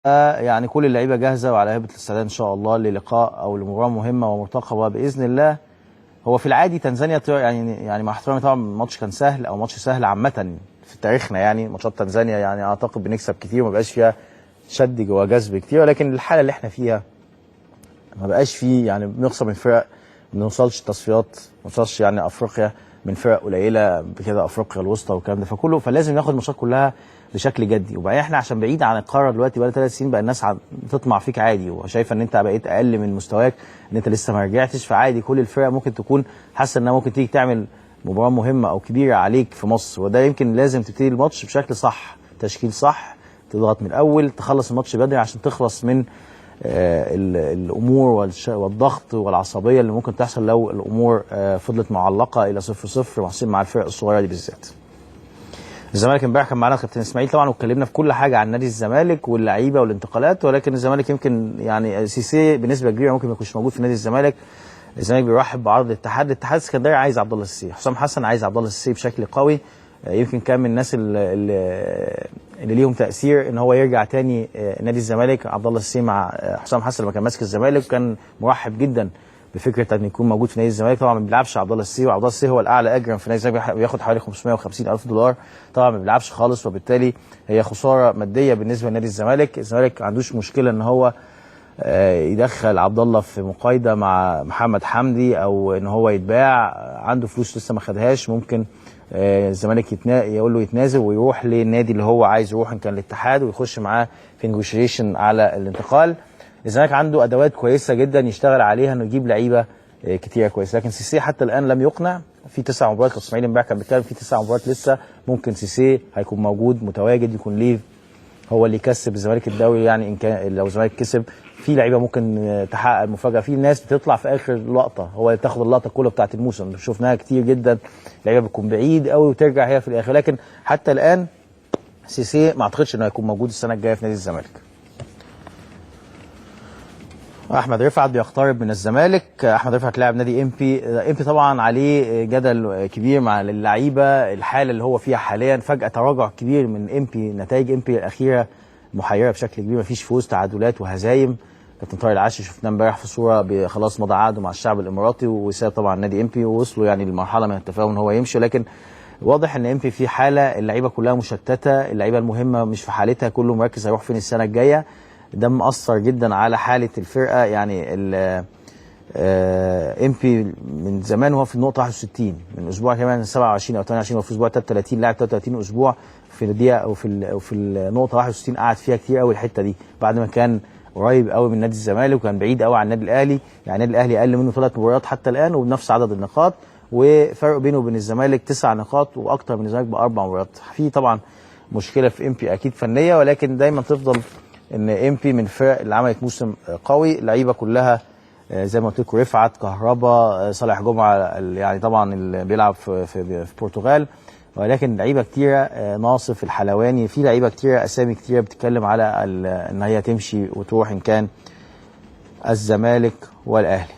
يعني كل اللعيبه جاهزه وعلى هيبه الاستعداد ان شاء الله للقاء او لمباراه مهمه ومرتقبه باذن الله. هو في العادي تنزانيا يعني مع احترامي طبعا الماتش كان سهل او ماتش سهل عامه في تاريخنا، يعني ماتشات تنزانيا يعني اعتقد بنكسب كتير وما بقاش فيها شد جوا جذب كتير، ولكن الحاله اللي احنا فيها ما بقاش فيه يعني بنخسر من فرق ما بنوصلش تصفيات، ما بنوصلش يعني افريقيا من فرق قليله بكده، افريقيا الوسطى والكلام ده، فلازم ناخد الماتشات كلها بشكل جدي. وبعدين احنا عشان بعيد عن القاره دلوقتي بقى 3 سنين، بقى الناس تطمع فيك عادي وشايفه ان انت بقيت اقل من مستواك، ان انت لسه ما رجعتش، فعادي كل الفرق ممكن تكون حاسه انها ممكن تيجي تعمل مباراه مهمه او كبيره عليك في مصر، وده يمكن لازم تبتدي الماتش بشكل صح، تشكيل صح، تضغط من الاول، تخلص الماتش بدري عشان تخلص من الامور والضغط والعصبيه اللي ممكن تحصل لو الامور فضلت معلقه الى 0-0 مع الفرق الصغيره دي بالذات. الزمالك امبارح كان معانا كابتن اسماعيل طبعا، واتكلمنا في كل حاجه عن نادي الزمالك واللعيبه والانتقالات، ولكن الزمالك يمكن يعني سيسي بنسبه كبيره ممكن ما يكونش موجود في نادي الزمالك. الزمالك بيرحب بعرض الاتحاد الاسكندري عايز عبد الله السيسي، حسام حسن عايز عبد الله السيسي بشكل قوي، يمكن كان من الناس اللي ليهم تاثير ان هو يرجع تاني نادي الزمالك. عبد الله السيسي مع حسام حسن لما كان ماسك الزمالك كان مرحب جدا بفكره ان يكون موجود في نادي الزمالك. طبعا ما بيلعبش عبد الله السيسي، وعبد الله السيسي هو الاعلى اجرا في نادي الزمالك، بياخد حوالي 550,000 دولار، طبعا ما بيلعبش خالص، وبالتالي هي خساره ماديه بالنسبه لنادي الزمالك. الزمالك ما عندوش مشكله ان هو يدخل عبد الله في مقايضه مع محمد حمدي او ان هو يتباع، عنده فلوس لسه ما خدهاش، ممكن الزمالك يقول له يتنازل ويروح للنادي اللي هو عايز يروح، ان كان الاتحاد، ويخش معاه في نيجوشيشن على الانتقال. الزمالك عنده ادوات كويسه جدا يشتغل عليها انه يجيب لعيبه كتير كويسه، لكن سيسي حتى الان لم يقنع. في 9 مباريات، كابتن اسماعيل امبارح كان بيتكلم في 9 مباريات لسه، ممكن سيسي هيكون موجود متواجد، يكون ليه هو اللي يكسب الزمالك الدوري، يعني ان كان لو الزمالك كسب في لعيبه ممكن تحقق المفاجاه، في ناس بتطلع في اخر لقطه هو اللي بتاخد اللقطه كلها بتاعه الموسم، شفناها كتير جدا، لعيبه بتكون بعيد قوي وترجع هي في الاخر، لكن حتى الان سيسي ما اعتقدش انه هيكون موجود السنه الجايه في نادي الزمالك. احمد رفعت بيقترب من الزمالك. احمد رفعت لاعب نادي امبي طبعا عليه جدل كبير مع اللعيبه، الحاله اللي هو فيها حاليا، فجاه تراجع كبير من امبي، نتائج امبي الاخيره محيره بشكل كبير، مفيش فوز، تعادلات وهزايم. كابتن طارق العاشي شفناه امبارح في صوره خلاص مضى عقده مع الشعب الاماراتي وساب طبعا نادي امبي، ووصلوا يعني لمرحله من التفاهم ان هو يمشي، لكن واضح ان امبي في حاله، اللعيبه كلها مشتته، اللعيبه المهمه مش في حالتها، كله مركز هيروح فين السنه الجايه، ده مأثر جدا على حاله الفرقه. يعني امبي من زمان هو في النقطه 61، من اسبوع كمان 27 او 28 وفي اسبوع 33 لاعب 33 اسبوع في الدقيقه او في النقطه 61، قعد فيها كتير قوي الحته دي، بعد ما كان قريب قوي من نادي الزمالك وكان بعيد قوي عن النادي الاهلي، يعني النادي الاهلي اقل منه 3 مباريات حتى الان وبنفس عدد النقاط، وفرق بينه وبين الزمالك 9 نقاط واكتر من الزمالك ب4 مباريات. في طبعا مشكله في امبي اكيد فنيه، ولكن دايما تفضل ان امبي من الفرق اللي عملت موسم قوي، اللعيبه كلها زي ما قلت لكم، رفعت، كهربا، صالح جمعه، يعني طبعا اللي بيلعب في البرتغال، ولكن لعيبه كتيره، ناصف، الحلواني، في لعيبه كتيره، اسامي كتيره بتتكلم على ان هي تمشي وتروح ان كان الزمالك والاهلي.